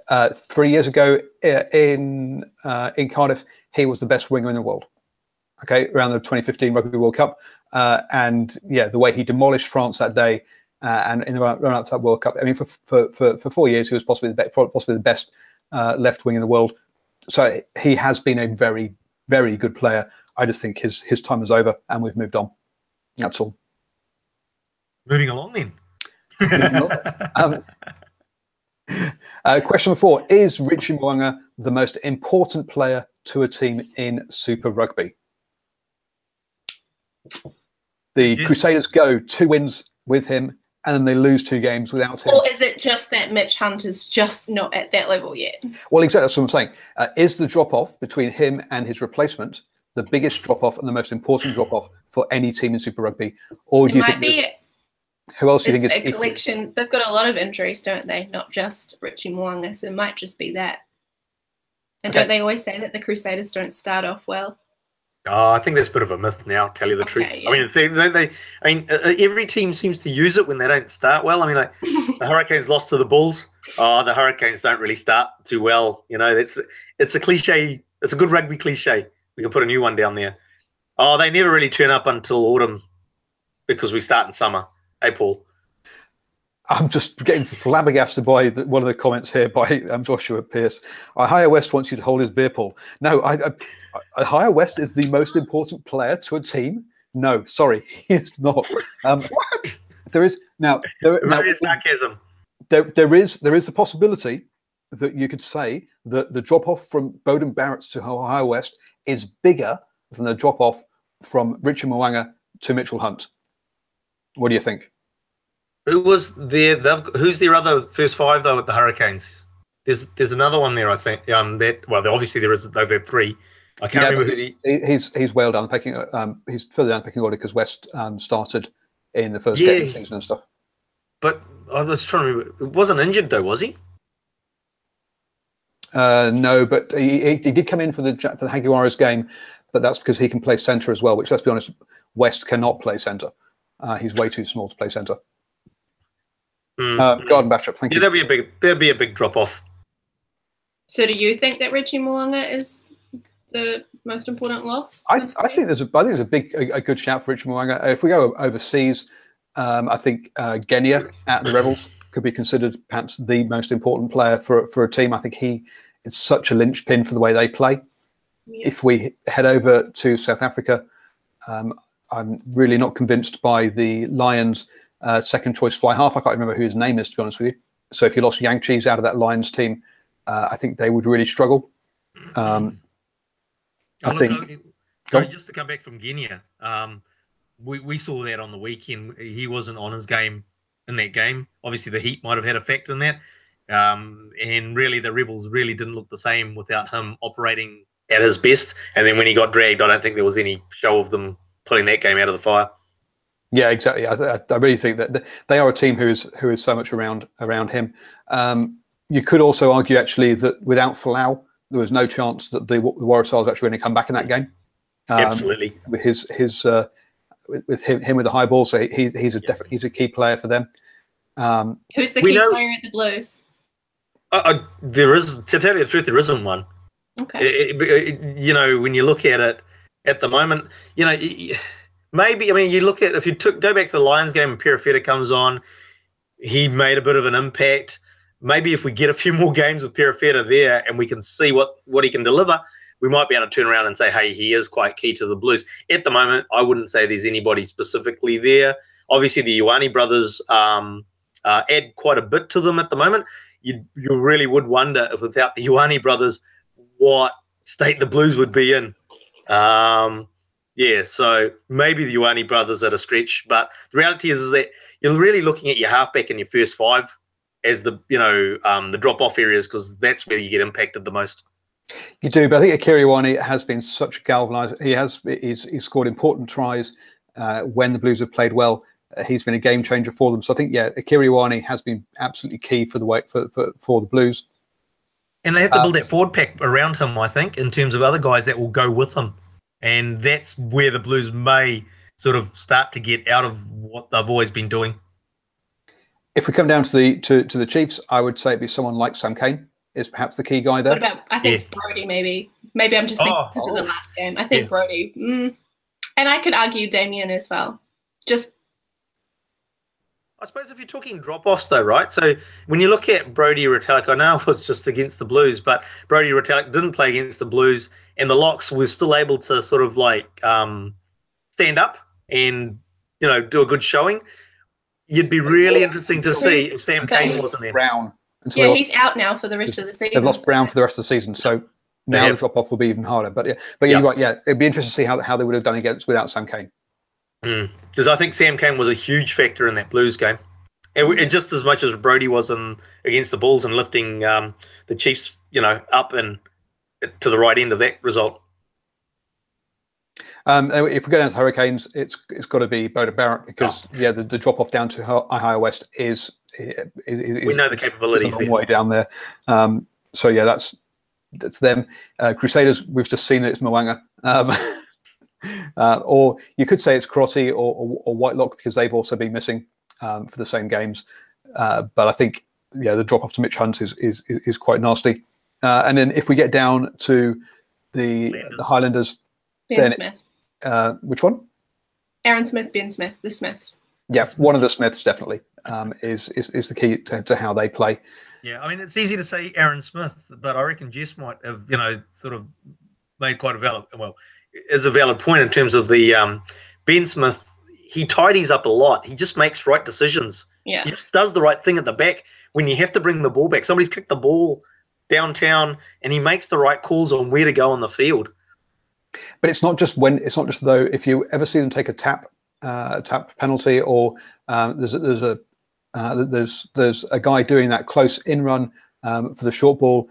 guy. 3 years ago in Cardiff, he was the best winger in the world. Okay, around the 2015 Rugby World Cup, and the way he demolished France that day, and in the run up to that World Cup. I mean, for 4 years, he was possibly the best left wing in the world. So he has been a very, very good player. I just think his time is over, and we've moved on. That's all. Moving along then. Question number 4: is Richie Mo'unga the most important player to a team in Super Rugby? The Crusaders go 2 wins with him, and then they lose 2 games without him. Or is it just that Mitch Hunter's just not at that level yet? Well, exactly. That's what I'm saying. Is the drop-off between him and his replacement the biggest drop-off and the most important drop-off for any team in Super Rugby? Or do you think... Who else do you think is a collection? They've got a lot of injuries, don't they? Not just Richie Mo'unga, so it might just be that. And don't they always say that the Crusaders don't start off well? Oh, I think that's a bit of a myth now, tell you the truth. Yeah. I mean, every team seems to use it when they don't start well. I mean, like the Hurricanes lost to the Bulls. Oh, the Hurricanes don't really start too well. It's a cliche. It's a good rugby cliche. We can put a new one down there. Oh, they never really turn up until autumn because we start in summer. Hey, Paul. I'm just getting flabbergasted by one of the comments here by Joshua Pearce. Higher West wants you to hold his beer, Paul. No, Higher West is the most important player to a team. No, sorry, he is not. What? There is now. Sarcasm. There is the possibility that you could say that the drop off from Bowden Barrett to Higher West is bigger than the drop off from Richard Mo'unga to Mitchell Hunt. What do you think? Who's their other first 5 though at the Hurricanes? There's another one there, I think. Obviously there is. They've had 3. I can't remember who he's well down pecking. He's further down pecking order because West started in the first game of the season and stuff. But I was trying to remember, it wasn't injured though, was he? No, but he did come in for the Jaguars game, but that's because he can play centre as well, which, let's be honest, West cannot play centre. He's way too small to play centre. Garden Bashop, thank you. There'd be a big drop off. So, do you think that Richie Mo'unga is the most important loss? I think there's a good shout for Richie Mo'unga. If we go overseas, I think Genia at the Rebels could be considered perhaps the most important player for a team. I think he is such a linchpin for the way they play. Yeah. If we head over to South Africa, I'm really not convinced by the Lions' second choice fly half. I can't remember who his name is, to be honest with you. So if you lost Yang Cheese out of that Lions team, I think they would really struggle. I think. Just to come back from Genia, we saw that on the weekend. He wasn't on his game in that game. Obviously, the heat might have had a factor in that. And really, the Rebels really didn't look the same without him operating at his best. And then when he got dragged, I don't think there was any show of them putting that game out of the fire. Yeah, exactly. I really think that they are a team who is so much around him. You could also argue actually that without Folau, there was no chance that the Waratahs were actually going to come back in that game. Absolutely. With with him with the high ball, so he's a key player for them. Who's the key player at the Blues? There is, to tell you the truth, there isn't one. Okay. When you look at it at the moment, maybe, you look at, if you go back to the Lions game and Perifeta comes on, he made a bit of an impact. Maybe if we get a few more games with Perifeta there and we can see what he can deliver, we might be able to turn around and say, hey, he is quite key to the Blues. At the moment, I wouldn't say there's anybody specifically there. Obviously, the Ioane brothers add quite a bit to them at the moment. You really would wonder if without the Ioane brothers, what state the Blues would be in. So maybe the Ioane brothers at a stretch. But the reality is that you're really looking at your halfback in your first five as the drop-off areas, because that's where you get impacted the most. You do, but I think Akira Ioane has been such a galvanizer. He's scored important tries when the Blues have played well. He's been a game changer for them. So I think, Akira Ioane has been absolutely key for the Blues. And they have to build that forward pack around him, I think, in terms of other guys that will go with him. And that's where the Blues may sort of start to get out of what they've always been doing. If we come down to the Chiefs, I would say it'd be someone like Sam Cane is perhaps the key guy there. What about, I think Brodie maybe. Maybe I'm just thinking because of the last game. I think Brodie. And I could argue Damien as well. I suppose if you're talking drop-offs though, right? So when you look at Brodie Retallick, I know it was just against the Blues, but Brodie Retallick didn't play against the Blues, and the Locks were still able to sort of stand up and, do a good showing. You'd be really interesting to see if Sam Cane wasn't there. Brown. He's out now for the rest of the season. They've lost Brown for the rest of the season, so now the drop-off will be even harder. But you're right. Yeah, it'd be interesting to see how they would have done without Sam Cane. Because I think Sam Cane was a huge factor in that Blues game. It just as much as Brodie was against the Bulls and lifting the Chiefs, up and to the right end of that result. If we go down to Hurricanes, it's got to be Beauden Barrett because the drop off down to Ohio West is we know the capabilities a long way down there. That's them. Crusaders, we've just seen it's Mo'unga. Or you could say it's Crotty or Whitelock because they've also been missing for the same games. But I think the drop off to Mitch Hunt is quite nasty. And then if we get down to the Highlanders, Ben Smith. Which one? Aaron Smith, Ben Smith, the Smiths. Yeah, one of the Smiths definitely is the key to how they play. Yeah, I mean it's easy to say Aaron Smith, but I reckon Jess might have sort of made quite a valid point in terms of the Ben Smith. He tidies up a lot. He just makes right decisions. Yeah, he just does the right thing at the back when you have to bring the ball back. Somebody's kicked the ball downtown, and he makes the right calls on where to go on the field. But it's not just though. If you ever see them take a tap penalty, or there's a guy doing that close in run for the short ball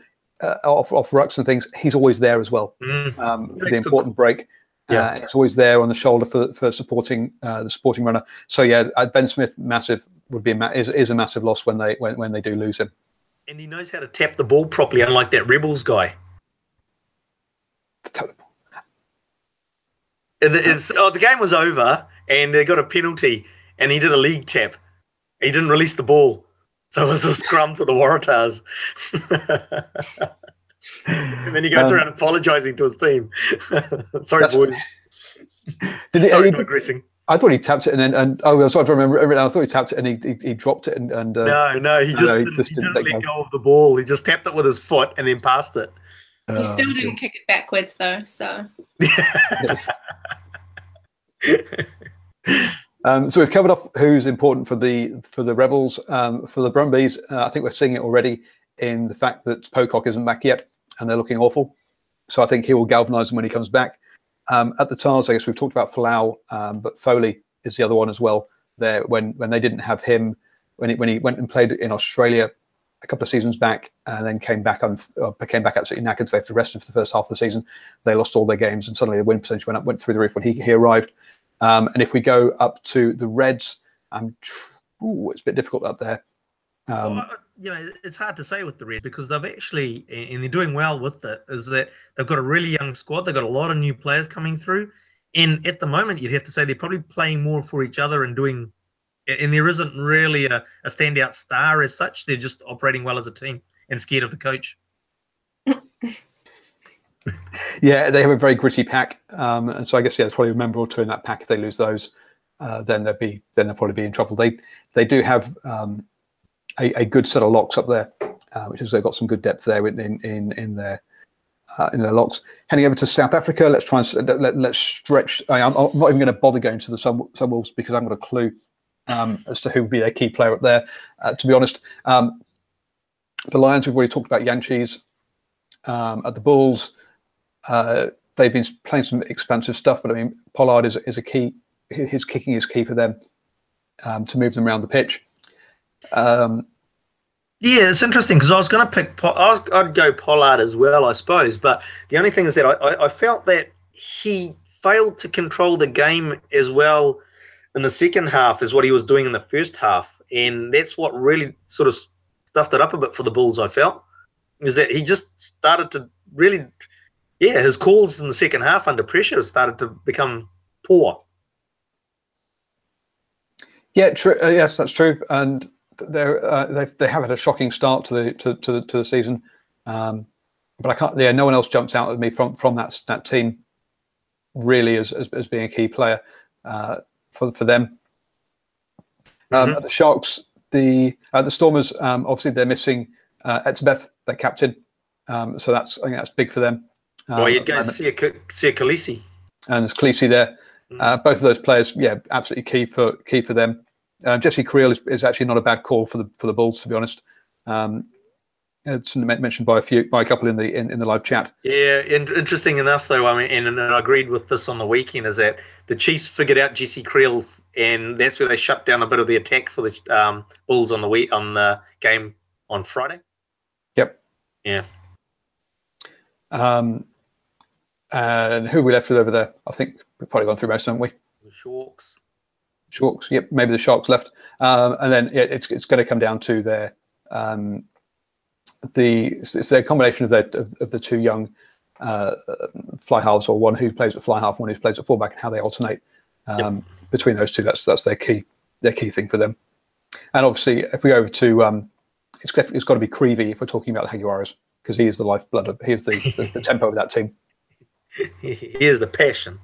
off rucks and things. He's always there as well for the important break. And it's always there on the shoulder for supporting the supporting runner. So yeah, Ben Smith, massive is a massive loss when they do lose him. And he knows how to tap the ball properly, unlike that Rebels guy. And the game was over, and they got a penalty, and he did a league tap. He didn't release the ball, so it was a scrum to the Waratahs. And then he goes around apologising to his team. Sorry, boys. Sorry for aggressing. I thought he tapped it and I was trying to remember. I thought he tapped it and he dropped it and no, he just didn't let go of the ball. He just tapped it with his foot and then passed it. He still didn't kick it backwards though. So. So we've covered off who's important for the Rebels. For the Brumbies, I think we're seeing it already in the fact that Pocock isn't back yet and they're looking awful. So I think he will galvanise them when he comes back. At the Tars, I guess we've talked about Falau, but Foley is the other one as well. There, when they didn't have him, when he went and played in Australia a couple of seasons back, and then came back absolutely knackered. So for the rest of the first half of the season, they lost all their games, and suddenly the win percentage went through the roof when he arrived. And if we go up to the Reds, it's a bit difficult up there. It's hard to say with the Reds because they've actually, and they're doing well with it, is that they've got a really young squad. They've got a lot of new players coming through. And at the moment, you'd have to say they're probably playing more for each other and there isn't really a standout star as such. They're just operating well as a team and scared of the coach. Yeah, they have a very gritty pack. And so I guess, there's probably a member or two in that pack. If they lose those, then they'll probably be in trouble. They do have a good set of locks up there, which is they've got some good depth there in their locks. Heading over to South Africa, let's try and let's stretch. I'm not even going to bother going to the Sunwolves because I haven't got a clue as to who would be their key player up there. To be honest, the Lions, we've already talked about Yanchis. At the Bulls, they've been playing some expansive stuff, but I mean Pollard is a key. His kicking is key for them to move them around the pitch. Yeah, it's interesting because I was going to pick. I'd go Pollard as well, I suppose. But the only thing is that I felt that he failed to control the game as well in the second half as what he was doing in the first half, and that's what really sort of stuffed it up a bit for the Bulls. I felt is that he just started to really, his calls in the second half under pressure started to become poor. Yeah, true. Yes, that's true, and they have had a shocking start to the season, but I can't. Yeah, no one else jumps out at me from that team really as being a key player for them. At the Sharks, the Stormers, obviously they're missing Etzebeth, their captain, so I think that's big for them. You'd go see a Khaleesi, and there's Khaleesi there. Both of those players, absolutely key for them. Jesse Creel is actually not a bad call for the Bulls, to be honest. It's mentioned by a couple in the live chat. Yeah, interesting enough though. I mean, and I agreed with this on the weekend. Is that the Chiefs figured out Jesse Creel, and that's where they shut down a bit of the attack for the Bulls on the game on Friday. Yep. Yeah. And who we left with over there? I think we've probably gone through most, haven't we? The Sharks. Yep, maybe the Sharks left, and then it's going to come down to their it's their combination of the two young fly halves, or one who plays at fly half, one who plays at fullback, and how they alternate between those two. That's their key thing for them. And obviously, if we go over to it's got to be Creevy if we're talking about the Jaguares, because he is the lifeblood. He is the tempo of that team. He is the passion.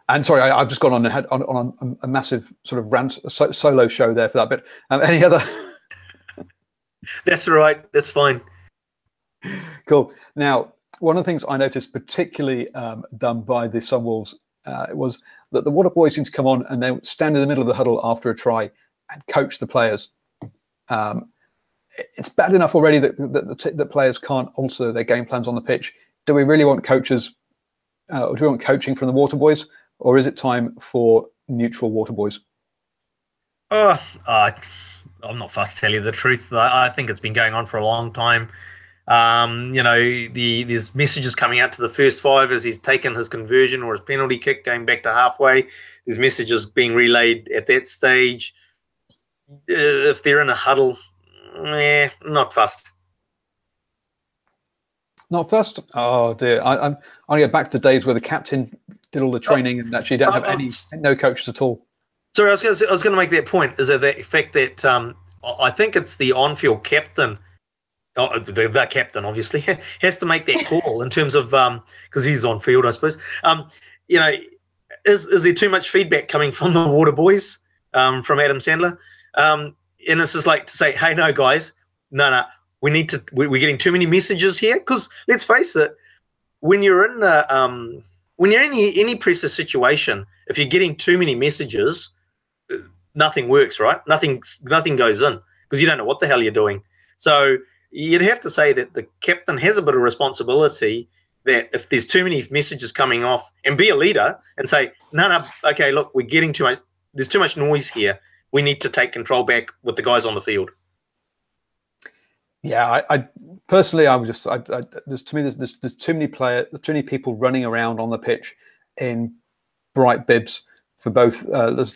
And sorry, I've just gone on a massive sort of rant, solo show there for that bit. Any other? That's right. That's fine. Cool. Now, one of the things I noticed particularly done by the Sunwolves was that the Water Boys seem to come on and they stand in the middle of the huddle after a try and coach the players. It's bad enough already that players can't alter their game plans on the pitch. Do we really want coaches? Do we want coaching from the Water Boys? Or is it time for neutral Water Boys? I'm not fussed to tell you the truth. I think it's been going on for a long time. There's messages coming out to the first five as he's taken his conversion or his penalty kick going back to halfway. There's messages being relayed at that stage. If they're in a huddle, not fussed. Not first. Oh dear, I get back to days where the captain did all the training and actually don't have no coaches at all. Sorry, I was going to make that point. Is that the fact that I think it's the on-field captain, the captain obviously has to make that call in terms of because he's on field, I suppose. Is there too much feedback coming from the water boys, from Adam Sandler? And it's just like to say, hey, no, guys, no. We're getting too many messages here, because let's face it, when you're in any pressure situation, if you're getting too many messages, nothing works, right? Nothing goes in, because you don't know what the hell you're doing. So you'd have to say that the captain has a bit of responsibility, that if there's too many messages coming off, and be a leader and say, no, okay, look, we're getting too much. There's too much noise here. We need to take control back with the guys on the field. Yeah, I personally, there's too many players, too many people running around on the pitch in bright bibs for both. There's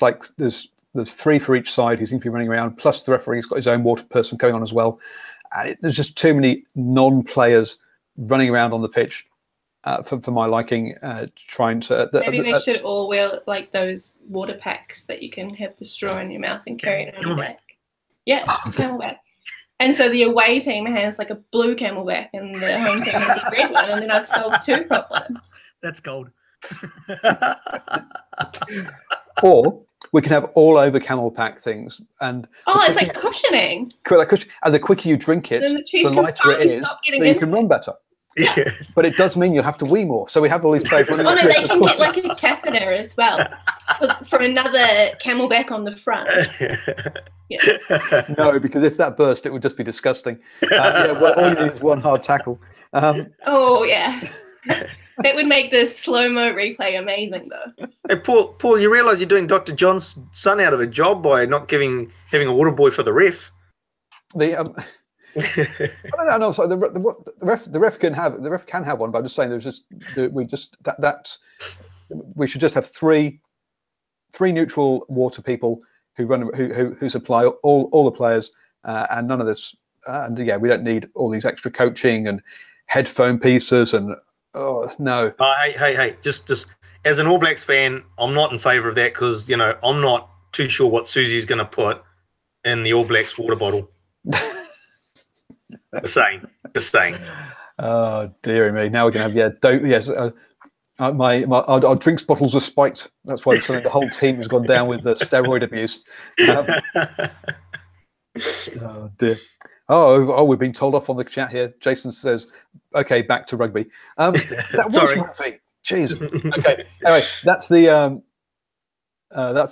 three for each side who seem to be running around, plus the referee's got his own water person going on as well. And there's just too many non-players running around on the pitch for my liking, trying to. Maybe they should all wear like those water packs that you can have the straw in your mouth and carry it on your back. Yeah, camelback. And so the away team has like a blue camelback and the home team has a red one, and then I've solved two problems. That's gold. Or we can have all over camelback things, and it's like cushioning. And the quicker you drink it, the lighter it is, so you can run better. Yeah. But it does mean you'll have to wee more. So we have all these players running. Oh no, they can get like a catheter as well for another camelback on the front. Yeah. No, because if that burst, it would just be disgusting. All you need is one hard tackle. Oh yeah, that would make the slow-mo replay amazing, though. Hey, Paul, you realise you're doing Dr. John's son out of a job by not having a water boy for the ref. I don't know. Sorry, the ref can have one, but I'm just saying we should just have three neutral water people who supply all the players, and none of this. And yeah, we don't need all these extra coaching and headphone pieces and no. Hey, just as an All Blacks fan, I'm not in favour of that, because I'm not too sure what Susie's going to put in the All Blacks water bottle. Just saying. Oh dearie me! Now we're gonna have our drinks bottles are spiked. That's why the whole team has gone down with the steroid abuse. Oh dear. Oh, we've been told off on the chat here. Jason says, "Okay, back to rugby." That was rugby. Jeez. Okay. Anyway, that's the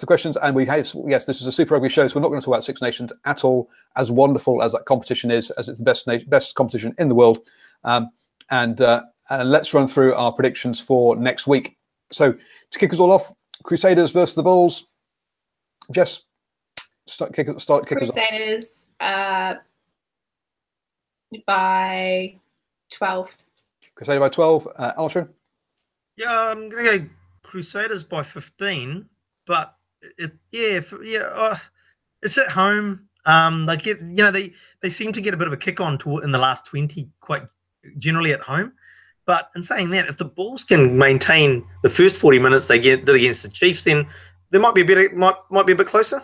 questions, and this is a Super Rugby show, so we're not going to talk about Six Nations at all. As wonderful as that competition is, as it's the best competition in the world, and let's run through our predictions for next week. So to kick us all off, Crusaders versus the Bulls. Jess, kick us off. Crusaders by 12. Crusaders by 12. Alshrin? Yeah, I'm going to go Crusaders by 15. But it's at home. They seem to get a bit of a kick on in the last 20, quite generally at home. But in saying that, if the Bulls can maintain the first 40 minutes they did against the Chiefs, then they might be a bit closer.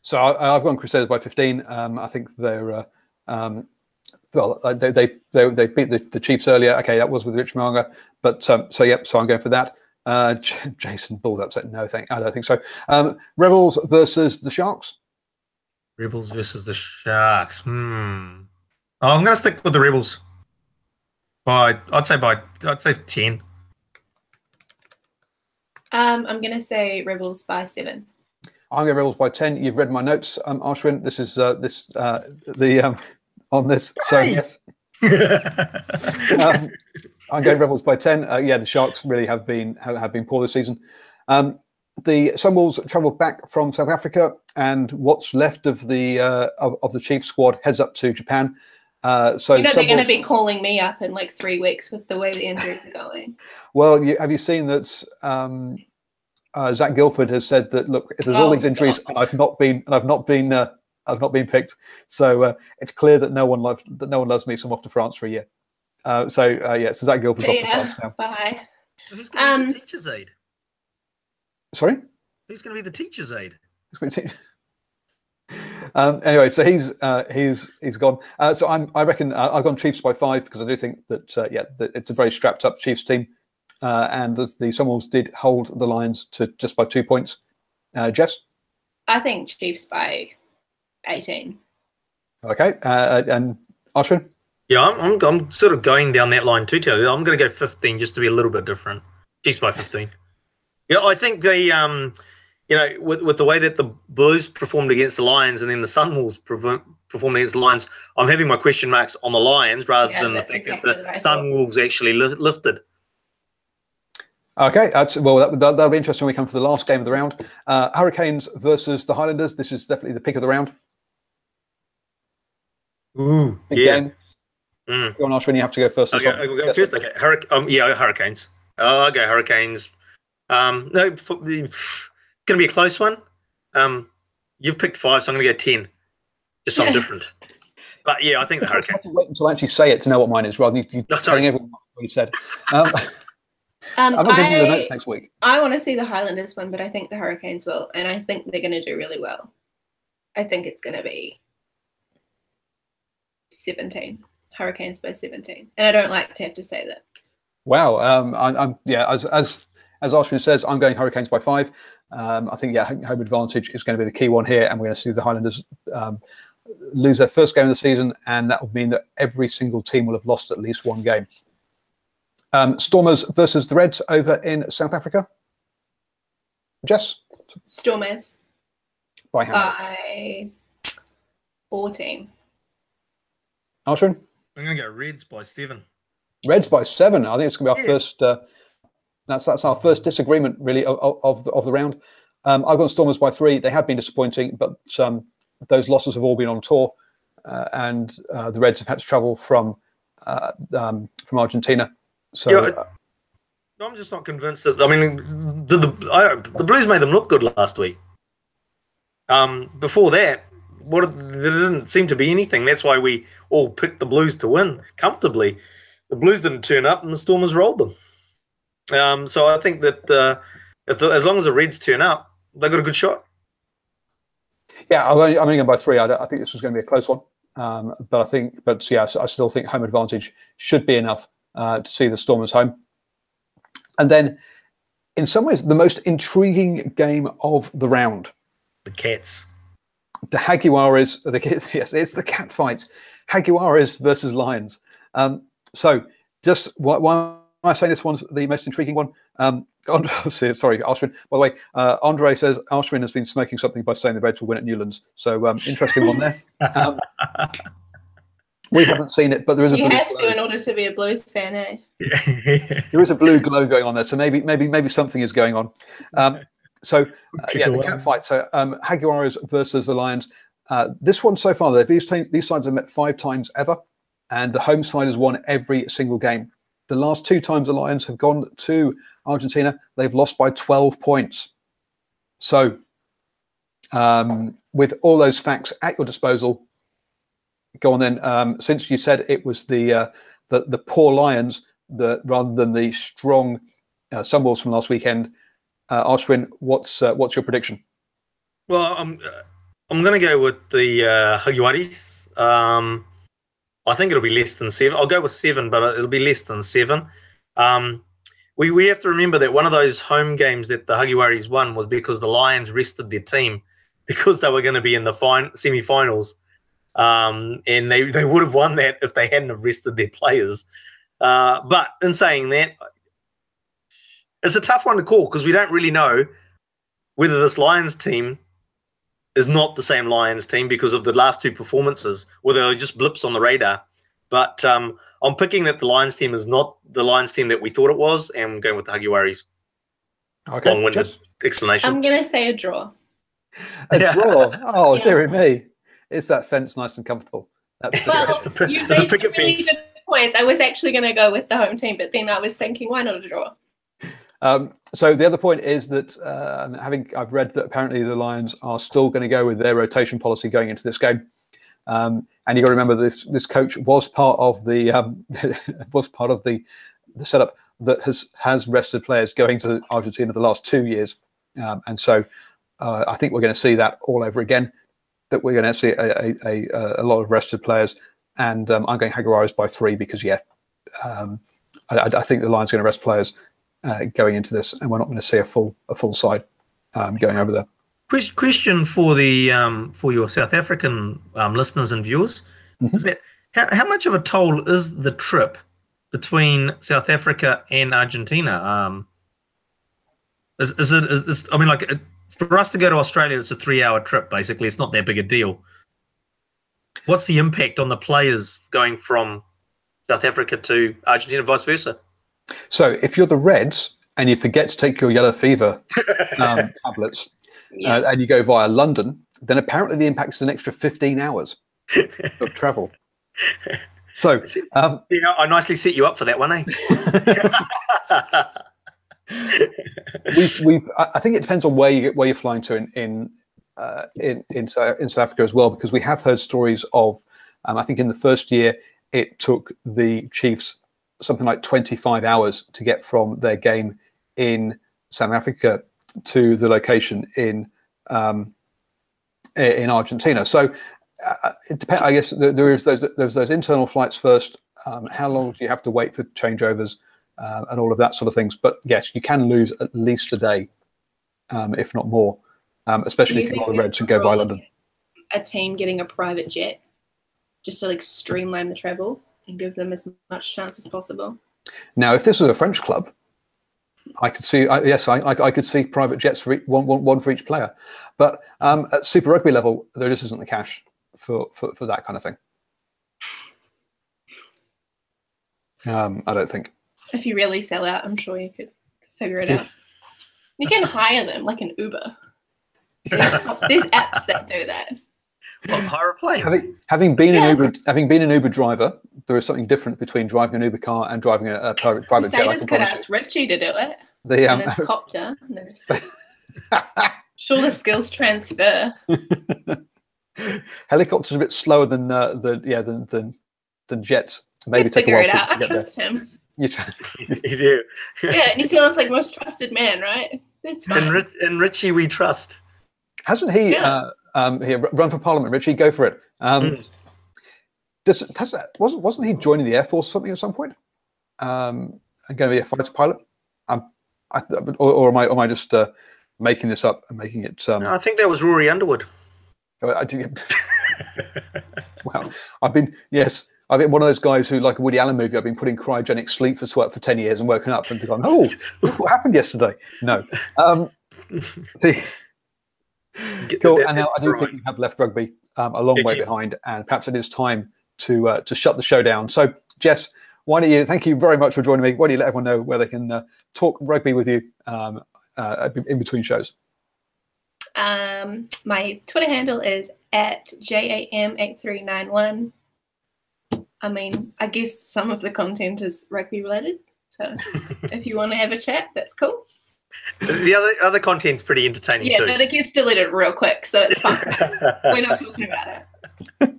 So I've gone Crusaders by 15. I think they're they beat the Chiefs earlier. Okay, that was with Rich Moanga, but so I'm going for that. Jason, Bulls upset. No, I don't think so. Rebels versus the Sharks. Rebels versus the Sharks. I'm going to stick with the Rebels. I'd say 10. I'm going to say Rebels by 7. I'm going Rebels by 10. You've read my notes, Ashwin. This is on this. So yes. I'm going Rebels by 10. The Sharks really have been poor this season. The Sunwolves travelled back from South Africa, and what's left of the Chiefs squad heads up to Japan. So they're going to be calling me up in like 3 weeks with the way the injuries are going. Well, have you seen that Zach Guilford has said that, look, if there's all these injuries and I've not been picked, so it's clear that no one loves me, so I'm off to France for a year. So Zach Guilford's off to France now. Bye. So who's going to be the teacher's aide? Sorry? Who's going to be the teacher's aide? Anyway, so he's gone. So I reckon I've gone Chiefs by 5 because I do think that that it's a very strapped up Chiefs team, and the Sunwolves did hold the Lions to just by 2 points. Jess, I think Chiefs by 18. Okay, and Ashwin. Yeah, I'm sort of going down that line too. I'm going to go 15 just to be a little bit different. Chiefs by 15. Yeah, I think they with the way that the Blues performed against the Lions and then the Sunwolves performed against the Lions, I'm having my question marks on the Lions rather than the fact that the Sunwolves actually lifted. Okay, that'll be interesting when we come to the last game of the round. Hurricanes versus the Highlanders. This is definitely the pick of the round. Ooh, big game. Go on, Ashwin, you have to go first. Okay, we'll go first. Okay, Hurricanes. I'll go Hurricanes. No, it's going to be a close one. You've picked 5, so I'm going to go 10. Just something different. But yeah, I think the Hurricanes. You have to wait until I actually say it to know what mine is, rather than you telling everyone what you said. I'm not going to do the notes next week. I want to see the Highlanders win, but I think the Hurricanes will, and I think they're going to do really well. I think it's going to be 17. Hurricanes by 17, and I don't like to have to say that. Wow, as Ashwin says, I'm going Hurricanes by 5. I think home advantage is going to be the key one here, and we're going to see the Highlanders lose their first game of the season, and that will mean that every single team will have lost at least one game. Stormers versus the Reds over in South Africa. Jess? Stormers. By how many? By 14. Ashwin? I'm going to go Reds by 7. Reds by 7. I think it's going to be our first. That's our first disagreement, really, of the round. I've gone Stormers by 3. They have been disappointing, but those losses have all been on tour, and the Reds have had to travel from Argentina. So I'm just not convinced that. I mean, the Blues made them look good last week. Before that, there didn't seem to be anything. That's why we all picked the Blues to win comfortably. The Blues didn't turn up, and the Stormers rolled them. So I think that as long as the Reds turn up, they've got a good shot. Yeah, I'm only going by 3. I think this was going to be a close one, but I still think home advantage should be enough to see the Stormers home. And then, in some ways, the most intriguing game of the round, the Cats. The Jaguares, yes, it's the cat fight. Jaguares versus Lions. So, just why am I saying this one's the most intriguing one? Sorry, Ashwin. By the way, Andre says Ashwin has been smoking something by saying the Reds will win at Newlands. So, interesting one there. We haven't seen it, but there is a blue have glow. to in order to be a Blues fan, eh? There is a blue glow going on there, so maybe something is going on. The cat fight. So Jaguares versus the Lions. This one so far, these sides have met 5 times ever, and the home side has won every single game. The last 2 times the Lions have gone to Argentina, they've lost by 12 points. So, with all those facts at your disposal, go on then. Since you said it was the poor Lions rather than the strong Sunwolves from last weekend, Ashwin, what's your prediction? Well, I'm going to go with the Jaguares. I think it'll be less than 7. I'll go with 7, but it'll be less than 7. We have to remember that one of those home games that the Jaguares won was because the Lions rested their team because they were going to be in the semi-finals. And they would have won that if they hadn't have rested their players. But in saying that, it's a tough one to call because we don't really know whether this Lions team is not the same Lions team because of the last 2 performances, whether they're just blips on the radar. But I'm picking that the Lions team is not the Lions team that we thought it was, and I'm going with the Jaguares. Okay, long-winded explanation. I'm going to say a draw. A draw? Oh, dearie me. Is that fence nice and comfortable? That's the Well, you made really good points. I was actually going to go with the home team, but then I was thinking, why not a draw? So the other point is that I've read that apparently the Lions are still going to go with their rotation policy going into this game, and you got to remember this coach was part of the setup that has rested players going to Argentina the last 2 years, and so I think we're going to see that all over again. That we're going to see a lot of rested players, and I'm going Jaguares by 3 because I think the Lions are going to rest players going into this, and we're not going to see a full side going over there. Question for the for your South African listeners and viewers: is that how much of a toll is the trip between South Africa and Argentina? Is I mean, like, for us to go to Australia, it's a 3-hour trip. Basically, it's not that big a deal. What's the impact on the players going from South Africa to Argentina, vice versa? So, if you're the Reds and you forget to take your yellow fever tablets, and you go via London, then apparently the impact is an extra 15 hours of travel. So, I nicely set you up for that one, eh? I think it depends on where you're flying to in South Africa as well, because we have heard stories of I think in the first year it took the Chiefs something like 25 hours to get from their game in South Africa to the location in Argentina. So it depends. I guess there's those internal flights first. How long do you have to wait for changeovers? And all of that sort of things. But yes, you can lose at least a day, if not more, especially if you're on the Reds and go by London. A team getting a private jet just to like streamline the travel and give them as much chance as possible. Now, if this was a French club, I could see, I could see private jets for one for each player. But at Super Rugby level, there just isn't the cash for that kind of thing. I don't think. If you really sell out, I'm sure you could figure it out. You can hire them like an Uber. There's apps that do that. Well, hire a plane. Having been an Uber driver, there is something different between driving an Uber car and driving a private jet. I could ask Richie to do it. And his copter. Sure, the skills transfer. Helicopter's a bit slower than jets. Maybe take a while to get I trust him. You do. Yeah, New Zealand's like most trusted man, right? That's fine. And Richie, we trust. Hasn't he run for Parliament? Richie, go for it. Wasn't he joining the Air Force or something at some point? And going to be a fighter pilot? Or am I just making this up and making it? No, I think that was Rory Underwood. Wow, I've been one of those guys who, like a Woody Allen movie, I've been putting cryogenic sleep for 10 years and woken up and gone, oh, what happened yesterday? No. Cool. And now I do think we have left rugby a long way behind, and perhaps it is time to shut the show down. So, Jess, thank you very much for joining me. Why don't you let everyone know where they can talk rugby with you in between shows? My Twitter handle is @JAM8391. I mean, I guess some of the content is rugby related. So if you want to have a chat, that's cool. The other content's pretty entertaining too. Yeah, but it gets deleted real quick, so it's fine. We're not talking about it.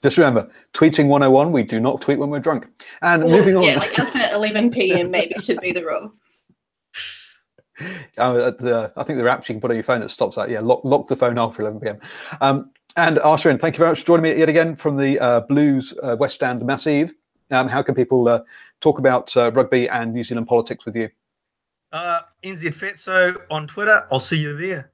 Just remember, tweeting 101, we do not tweet when we're drunk. And moving on. Yeah, like after 11 p.m. maybe should be the rule. I think there are apps you can put on your phone that stops that. Yeah, lock the phone after 11 p.m. And Ashwin, thank you very much for joining me yet again from the Blues West Stand Massive. How can people talk about rugby and New Zealand politics with you? NZ Fatso on Twitter. I'll see you there.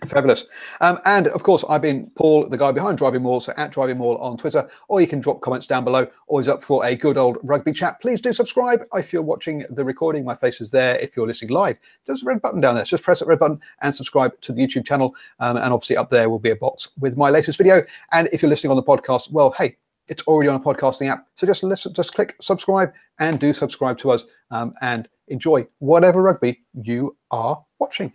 Fabulous. And of course, I've been Paul, the guy behind DrivingMaul, so @DrivingMaul on Twitter, or you can drop comments down below. Always up for a good old rugby chat. Please do subscribe if you're watching the recording. My face is there. If you're listening live, there's a red button down there. Just press that red button and subscribe to the YouTube channel. And obviously up there will be a box with my latest video. And if you're listening on the podcast, well, hey, it's already on a podcasting app. So just click subscribe and do subscribe to us and enjoy whatever rugby you are watching.